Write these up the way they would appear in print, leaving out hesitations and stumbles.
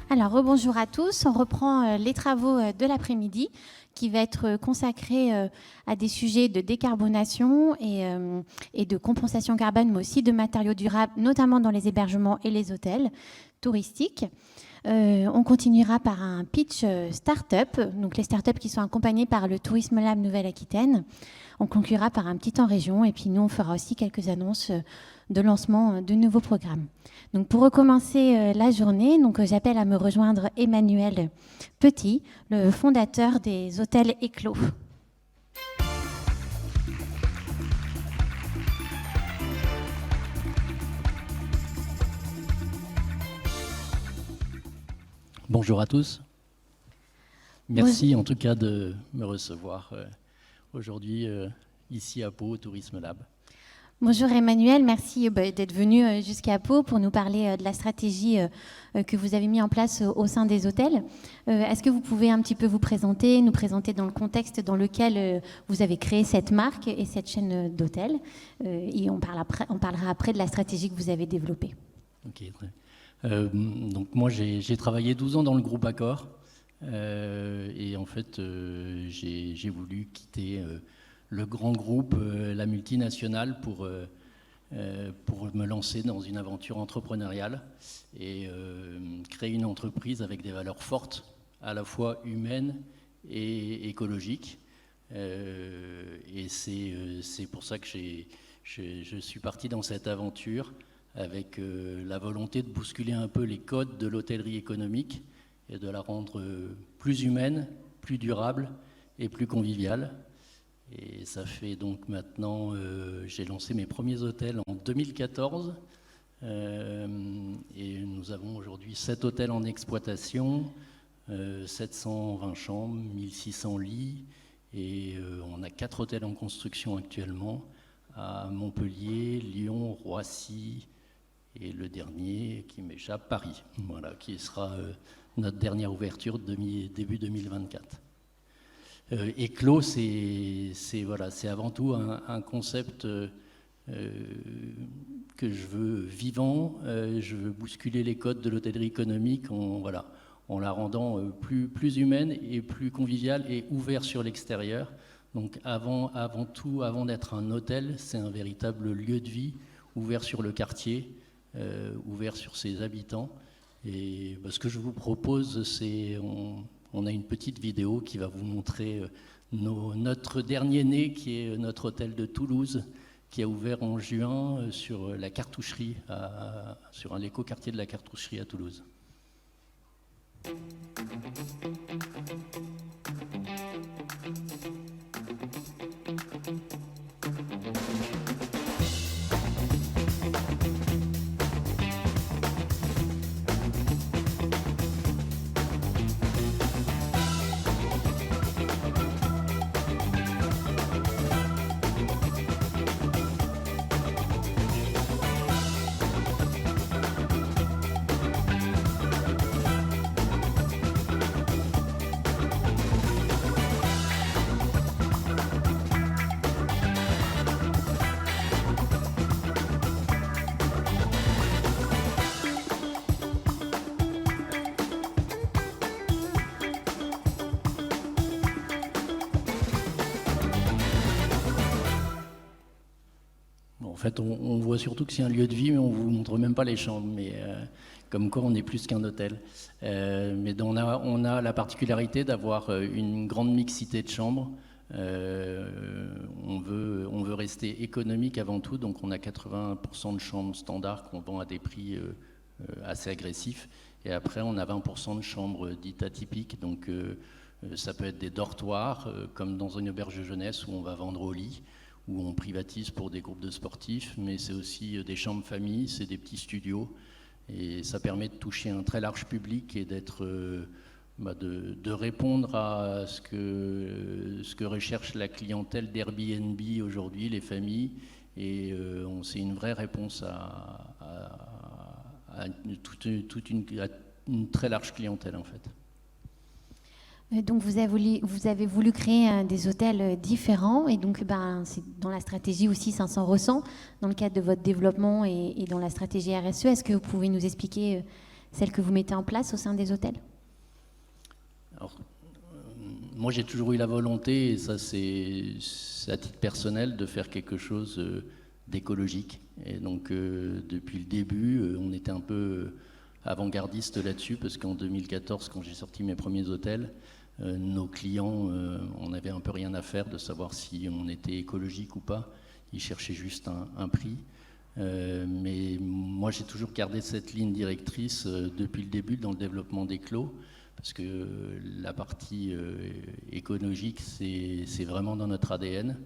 Alors, rebonjour à tous. On reprend les travaux de l'après-midi qui va être consacré à des sujets de décarbonation et de compensation carbone, mais aussi de matériaux durables, notamment dans les hébergements et les hôtels touristiques. On continuera par un pitch start-up, donc les start-up qui sont accompagnées par le Tourisme Lab Nouvelle-Aquitaine. On conclura par un petit temps région et puis nous, on fera aussi quelques annonces de lancement de nouveaux programmes. Donc pour recommencer la journée, j'appelle à me rejoindre Emmanuel Petit, le fondateur des hôtels Éclos. Bonjour à tous. Merci en tout cas de me recevoir aujourd'hui ici à Pau, au Tourisme Lab. Bonjour Emmanuel, merci d'être venu jusqu'à Pau pour nous parler de la stratégie que vous avez mise en place au sein des hôtels. Est-ce que vous pouvez un petit peu nous présenter dans le contexte dans lequel vous avez créé cette marque et cette chaîne d'hôtels et on parlera après de la stratégie que vous avez développée. Ok, donc moi j'ai travaillé 12 ans dans le groupe Accor et en fait j'ai voulu quitter le grand groupe, la multinationale, pour me lancer dans une aventure entrepreneuriale et créer une entreprise avec des valeurs fortes, à la fois humaines et écologiques. Et c'est pour ça que je suis parti dans cette aventure avec la volonté de bousculer un peu les codes de l'hôtellerie économique et de la rendre plus humaine, plus durable et plus conviviale. Et ça fait donc maintenant, j'ai lancé mes premiers hôtels en 2014 et nous avons aujourd'hui 7 hôtels en exploitation, 720 chambres, 1600 lits et on a 4 hôtels en construction actuellement à Montpellier, Lyon, Roissy et le dernier qui m'échappe, Paris, voilà, qui sera notre dernière ouverture début 2024. Éclos, c'est avant tout un concept que je veux vivant. Je veux bousculer les codes de l'hôtellerie économique en la rendant plus humaine et plus conviviale et ouverte sur l'extérieur. Donc avant tout, avant d'être un hôtel, c'est un véritable lieu de vie ouvert sur le quartier, ouvert sur ses habitants. Et ce que je vous propose, c'est... On a une petite vidéo qui va vous montrer notre dernier né, qui est notre hôtel de Toulouse, qui a ouvert en juin sur la cartoucherie, sur l'écoquartier de la cartoucherie à Toulouse. En fait, on voit surtout que c'est un lieu de vie, mais on ne vous montre même pas les chambres. Mais comme quoi, on est plus qu'un hôtel. Mais on a la particularité d'avoir une grande mixité de chambres. On veut rester économique avant tout, donc on a 80% de chambres standards qu'on vend à des prix assez agressifs. Et après, on a 20% de chambres dites atypiques. Donc ça peut être des dortoirs, comme dans une auberge de jeunesse où on va vendre au lit, où on privatise pour des groupes de sportifs, mais c'est aussi des chambres famille, c'est des petits studios, et ça permet de toucher un très large public et d'être, de répondre à ce que recherche la clientèle d'Airbnb aujourd'hui, les familles, et c'est une vraie réponse à une très large clientèle en fait. Donc vous avez voulu créer des hôtels différents et donc c'est dans la stratégie aussi, ça s'en ressent dans le cadre de votre développement et dans la stratégie RSE. Est-ce que vous pouvez nous expliquer celles que vous mettez en place au sein des hôtels? Alors, moi, j'ai toujours eu la volonté, et ça c'est à titre personnel, de faire quelque chose d'écologique. Et donc, depuis le début, on était un peu avant-gardiste là-dessus, parce qu'en 2014, quand j'ai sorti mes premiers hôtels, nos clients, on n'avait un peu rien à faire de savoir si on était écologique ou pas. Ils cherchaient juste un prix. Mais moi, j'ai toujours gardé cette ligne directrice depuis le début dans le développement des clos, parce que la partie écologique, c'est vraiment dans notre ADN.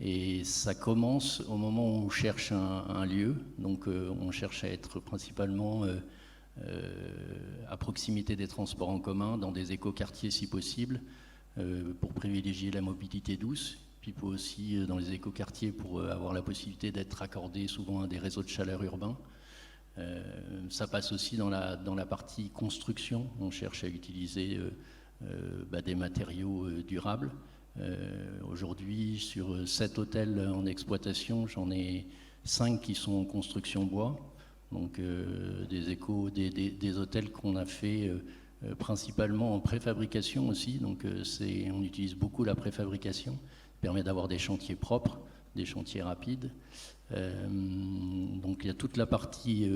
Et ça commence au moment où on cherche un lieu. Donc on cherche à être principalement à proximité des transports en commun, dans des écoquartiers si possible, pour privilégier la mobilité douce. Puis aussi dans les écoquartiers pour avoir la possibilité d'être raccordé souvent à des réseaux de chaleur urbains. Ça passe aussi dans la partie construction. On cherche à utiliser des matériaux durables. Aujourd'hui, sur 7 hôtels en exploitation, j'en ai 5 qui sont en construction bois. Donc des hôtels qu'on a fait principalement en préfabrication aussi. Donc on utilise beaucoup la préfabrication. Ça permet d'avoir des chantiers propres, des chantiers rapides. Donc il y a toute la partie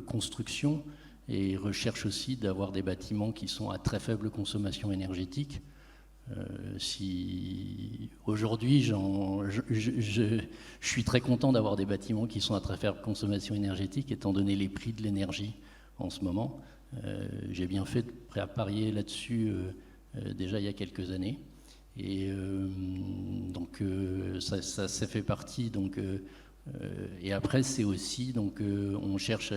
construction et recherche aussi d'avoir des bâtiments qui sont à très faible consommation énergétique. Aujourd'hui, je suis très content d'avoir des bâtiments qui sont à très faible consommation énergétique, étant donné les prix de l'énergie en ce moment. J'ai bien fait de parier là-dessus déjà il y a quelques années. Et donc ça fait partie. Donc, et après, c'est aussi, donc, on cherche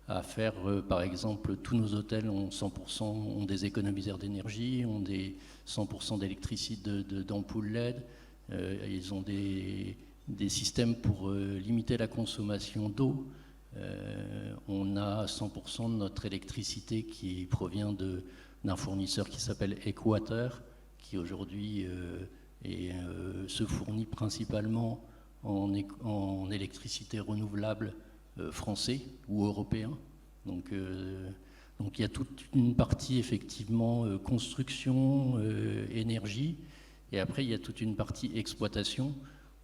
à faire, par exemple, tous nos hôtels ont 100% ont des économiseurs d'énergie, ont des 100% d'électricité d'ampoules LED. Ils ont des systèmes pour limiter la consommation d'eau. On a 100% de notre électricité qui provient d'un fournisseur qui s'appelle Equator, qui aujourd'hui se fournit principalement en électricité renouvelable français ou européen. Donc il y a toute une partie effectivement construction, énergie, et après il y a toute une partie exploitation,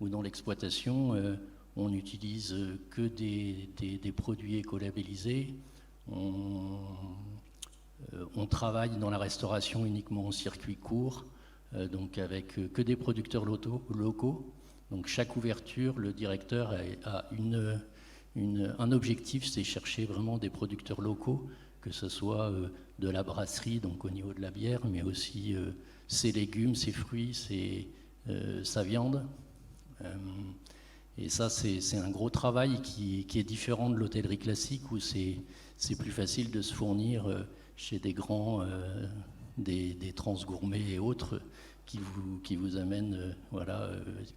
où dans l'exploitation on n'utilise que des produits écolabellisés. On travaille dans la restauration uniquement en circuit court, donc avec que des producteurs locaux. Donc chaque ouverture, le directeur a un objectif, c'est chercher vraiment des producteurs locaux, que ce soit de la brasserie, donc au niveau de la bière, mais aussi ses légumes, ses fruits, sa viande. Et ça, c'est un gros travail qui est différent de l'hôtellerie classique, où c'est plus facile de se fournir chez des grands, des transgourmets et autres, qui vous amènent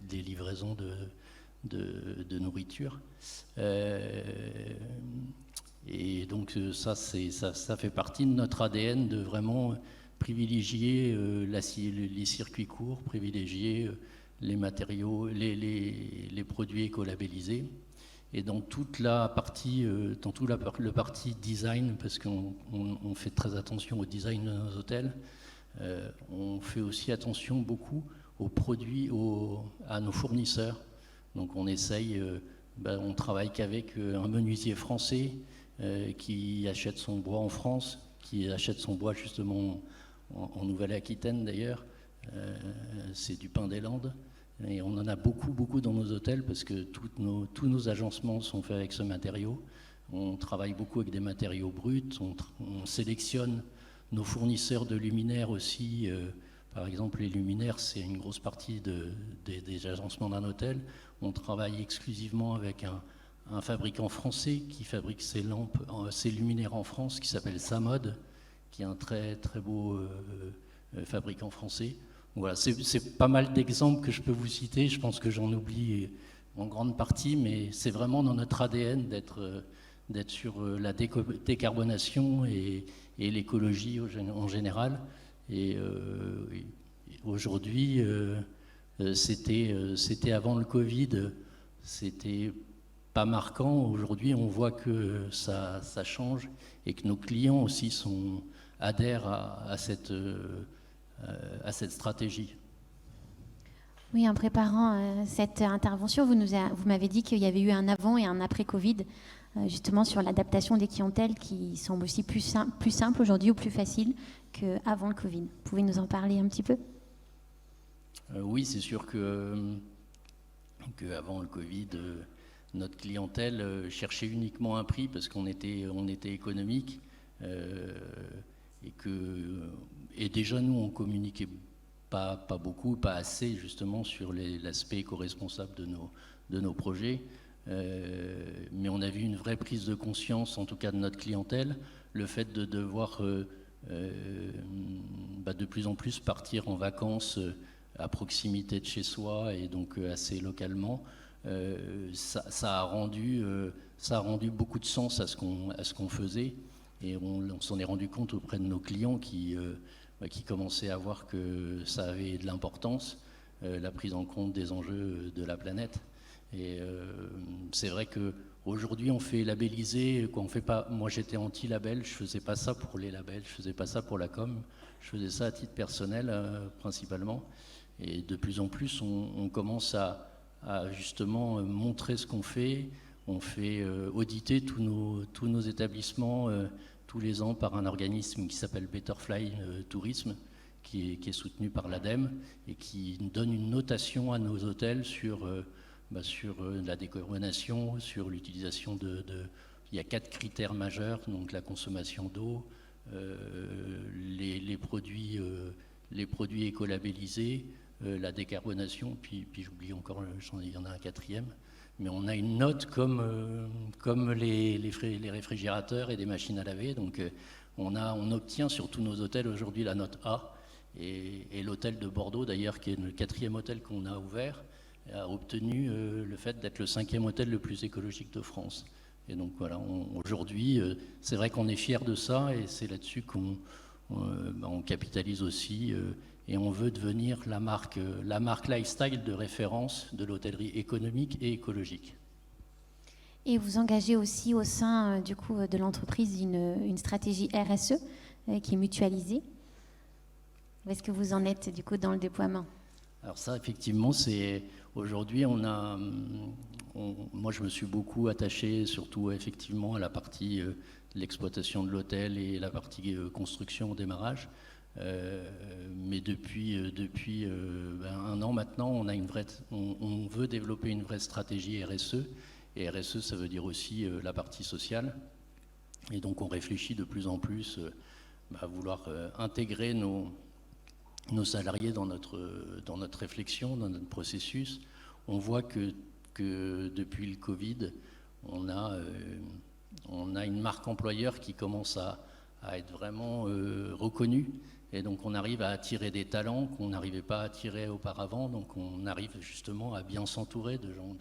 des livraisons de nourriture. Et donc ça fait partie de notre ADN de vraiment privilégier les circuits courts, privilégier les matériaux, les produits écolabellisés. Et dans toute la partie, le parti design, parce qu'on fait très attention au design de nos hôtels, on fait aussi attention beaucoup aux produits, à nos fournisseurs. Donc on essaye, on travaille qu'avec un menuisier français qui achète son bois en France, qui achète son bois justement en Nouvelle-Aquitaine d'ailleurs. C'est du pin des Landes. Et on en a beaucoup dans nos hôtels, parce que tous nos agencements sont faits avec ce matériau. On travaille beaucoup avec des matériaux bruts. On sélectionne nos fournisseurs de luminaires aussi. Par exemple, les luminaires, c'est une grosse partie des agencements d'un hôtel. On travaille exclusivement avec un fabricant français qui fabrique ses luminaires en France, qui s'appelle Samod, qui est un très très beau fabricant français. Voilà, c'est pas mal d'exemples que je peux vous citer. Je pense que j'en oublie en grande partie, mais c'est vraiment dans notre ADN d'être sur la décarbonation et l'écologie en général. Et aujourd'hui, c'était avant le Covid, c'était pas marquant. Aujourd'hui, on voit que ça change et que nos clients aussi adhèrent à cette stratégie. Oui, en préparant cette intervention, vous m'avez dit qu'il y avait eu un avant et un après Covid, justement sur l'adaptation des clientèles qui semble aussi plus simple aujourd'hui ou plus facile qu'avant le Covid. Vous pouvez nous en parler un petit peu ? Oui, c'est sûr qu'avant le Covid, notre clientèle cherchait uniquement un prix parce qu'on était économique et déjà nous on communiquait pas beaucoup, pas assez justement sur l'aspect éco-responsable de nos projets. Mais on a vu une vraie prise de conscience, en tout cas de notre clientèle, le fait de devoir de plus en plus partir en vacances à proximité de chez soi et donc assez localement. Ça a rendu beaucoup de sens à ce qu'on faisait, et on s'en est rendu compte auprès de nos clients qui commençaient à voir que ça avait de l'importance, la prise en compte des enjeux de la planète. Et c'est vrai qu'aujourd'hui on fait labelliser, on fait pas. Moi j'étais anti-label, je faisais pas ça pour les labels, je faisais pas ça pour la com, je faisais ça à titre personnel principalement. Et de plus en plus on commence à justement montrer ce qu'on fait. On fait auditer tous nos établissements tous les ans par un organisme qui s'appelle Betterfly Tourisme, qui est soutenu par l'ADEME et qui donne une notation à nos hôtels sur la décarbonation, sur l'utilisation il y a 4 critères majeurs, donc la consommation d'eau, les produits écolabellisés, la décarbonation, puis j'oublie encore, il y en a un 4e, mais on a une note comme les réfrigérateurs et des machines à laver, donc on obtient sur tous nos hôtels aujourd'hui la note A, et l'hôtel de Bordeaux d'ailleurs, qui est le 4e hôtel qu'on a ouvert, a obtenu le fait d'être le 5e hôtel le plus écologique de France. Et donc voilà, aujourd'hui, c'est vrai qu'on est fiers de ça, et c'est là-dessus qu'on capitalise aussi, et on veut devenir la marque lifestyle de référence de l'hôtellerie économique et écologique. Et vous engagez aussi au sein du coup de l'entreprise une stratégie RSE qui est mutualisée. Où est-ce que vous en êtes du coup dans le déploiement ? Alors ça, effectivement, aujourd'hui, moi, je me suis beaucoup attaché, surtout effectivement, à la partie de l'exploitation de l'hôtel et la partie construction au démarrage. Mais depuis un an maintenant, on veut développer une vraie stratégie RSE. Et RSE, ça veut dire aussi la partie sociale. Et donc, on réfléchit de plus en plus à vouloir intégrer nos salariés dans notre réflexion, dans notre processus. On voit que depuis le Covid, on a une marque employeur qui commence à être vraiment reconnue. Et donc on arrive à attirer des talents qu'on n'arrivait pas à attirer auparavant. Donc on arrive justement à bien s'entourer de gens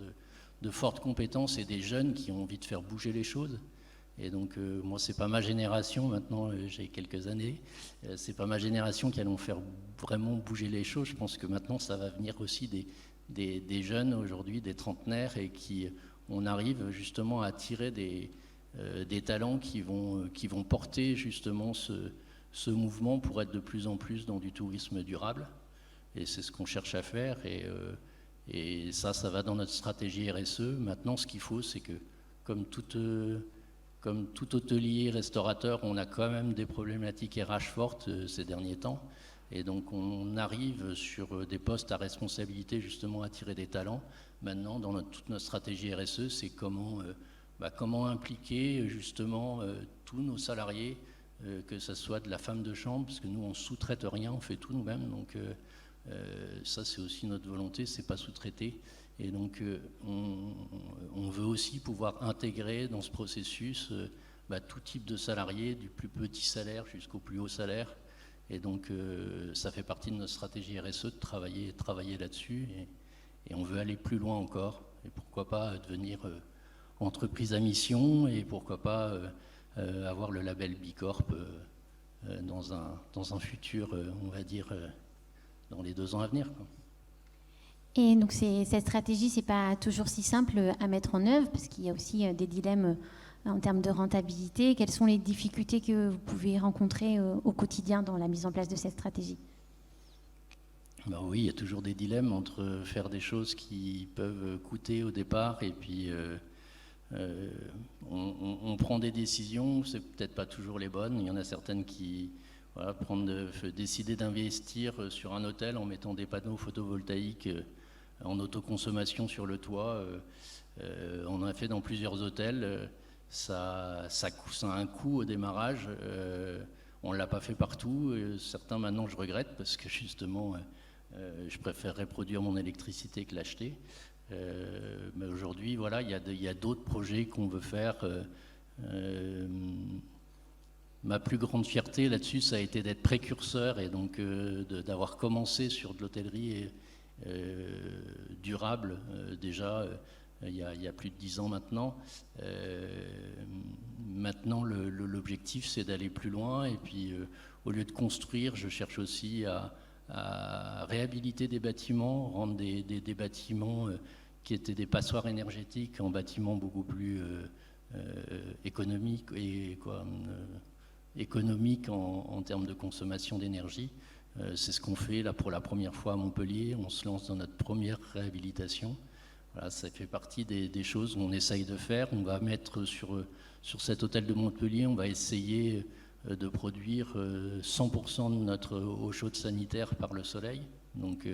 de fortes compétences et des jeunes qui ont envie de faire bouger les choses. Et donc moi, c'est pas ma génération, maintenant j'ai quelques années, c'est pas ma génération qui allons faire vraiment bouger les choses. Je pense que maintenant ça va venir aussi des jeunes aujourd'hui, des trentenaires, et on arrive justement à attirer des talents qui vont porter justement ce mouvement pour être de plus en plus dans du tourisme durable. Et c'est ce qu'on cherche à faire, et ça va dans notre stratégie RSE. Maintenant, ce qu'il faut, c'est que comme tout hôtelier, restaurateur, on a quand même des problématiques RH fortes ces derniers temps. Et donc on arrive sur des postes à responsabilité justement à attirer des talents. Maintenant, dans toute notre stratégie RSE, c'est comment impliquer justement tous nos salariés, que ce soit de la femme de chambre, parce que nous on sous-traite rien, on fait tout nous-mêmes. Donc ça, c'est aussi notre volonté, c'est pas sous-traiter. Et donc on veut aussi pouvoir intégrer dans ce processus tout type de salariés, du plus petit salaire jusqu'au plus haut salaire. Et donc ça fait partie de notre stratégie RSE de travailler là-dessus, et on veut aller plus loin encore. Et pourquoi pas devenir entreprise à mission, et pourquoi pas avoir le label Bicorp dans un futur, on va dire, dans les 2 ans à venir, quoi. Et donc cette stratégie, c'est pas toujours si simple à mettre en œuvre, parce qu'il y a aussi des dilemmes en termes de rentabilité. Quelles sont les difficultés que vous pouvez rencontrer au quotidien dans la mise en place de cette stratégie? Ben oui, il y a toujours des dilemmes entre faire des choses qui peuvent coûter au départ et puis on prend des décisions, c'est peut-être pas toujours les bonnes. Il y en a certaines qui décider d'investir sur un hôtel en mettant des panneaux photovoltaïques en autoconsommation sur le toit. On en a fait dans plusieurs hôtels. Ça a un coût au démarrage. On ne l'a pas fait partout. Certains, maintenant, je regrette parce que justement, je préférerais produire mon électricité que l'acheter. Mais aujourd'hui, voilà, il y a d'autres projets qu'on veut faire. Ma plus grande fierté là-dessus, ça a été d'être précurseur et donc d'avoir commencé sur de l'hôtellerie durable déjà il y a plus de 10 ans maintenant. Maintenant, l'objectif, c'est d'aller plus loin et puis au lieu de construire, je cherche aussi à réhabiliter des bâtiments, rendre des bâtiments qui étaient des passoires énergétiques en bâtiments beaucoup plus économiques économique en termes de consommation d'énergie. C'est ce qu'on fait là pour la première fois à Montpellier. On se lance dans notre première réhabilitation. Voilà, ça fait partie des choses qu'on essaye de faire. On va mettre sur cet hôtel de Montpellier, on va essayer de produire 100% de notre eau chaude sanitaire par le soleil. Donc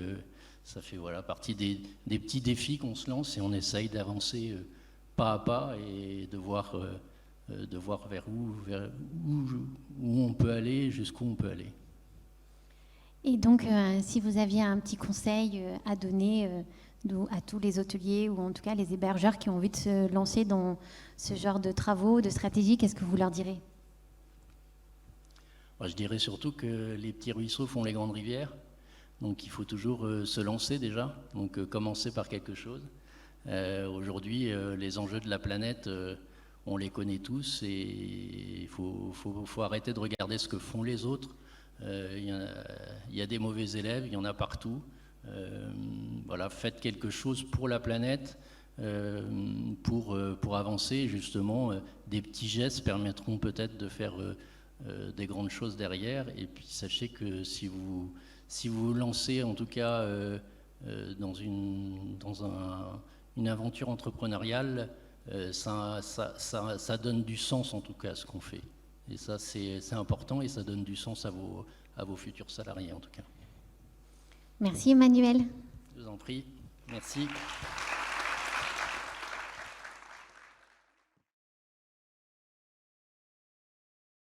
ça fait partie des petits défis qu'on se lance et on essaye d'avancer pas à pas et de voir vers où on peut aller, jusqu'où on peut aller. Et donc, si vous aviez un petit conseil à donner à tous les hôteliers ou en tout cas les hébergeurs qui ont envie de se lancer dans ce genre de travaux, de stratégie, qu'est-ce que vous leur direz? Je dirais surtout que les petits ruisseaux font les grandes rivières. Donc il faut toujours se lancer déjà, donc commencer par quelque chose. Aujourd'hui, les enjeux de la planète, on les connaît tous et il faut arrêter de regarder ce que font les autres. Il y a des mauvais élèves, il y en a partout. Faites quelque chose pour la planète, pour avancer. Justement, des petits gestes permettront peut-être de faire des grandes choses derrière. Et puis sachez que si vous vous lancez en tout cas dans une aventure entrepreneuriale, ça donne du sens en tout cas à ce qu'on fait. Et ça c'est important et ça donne du sens à vos futurs salariés en tout cas. Merci Emmanuel. Je vous en prie, merci.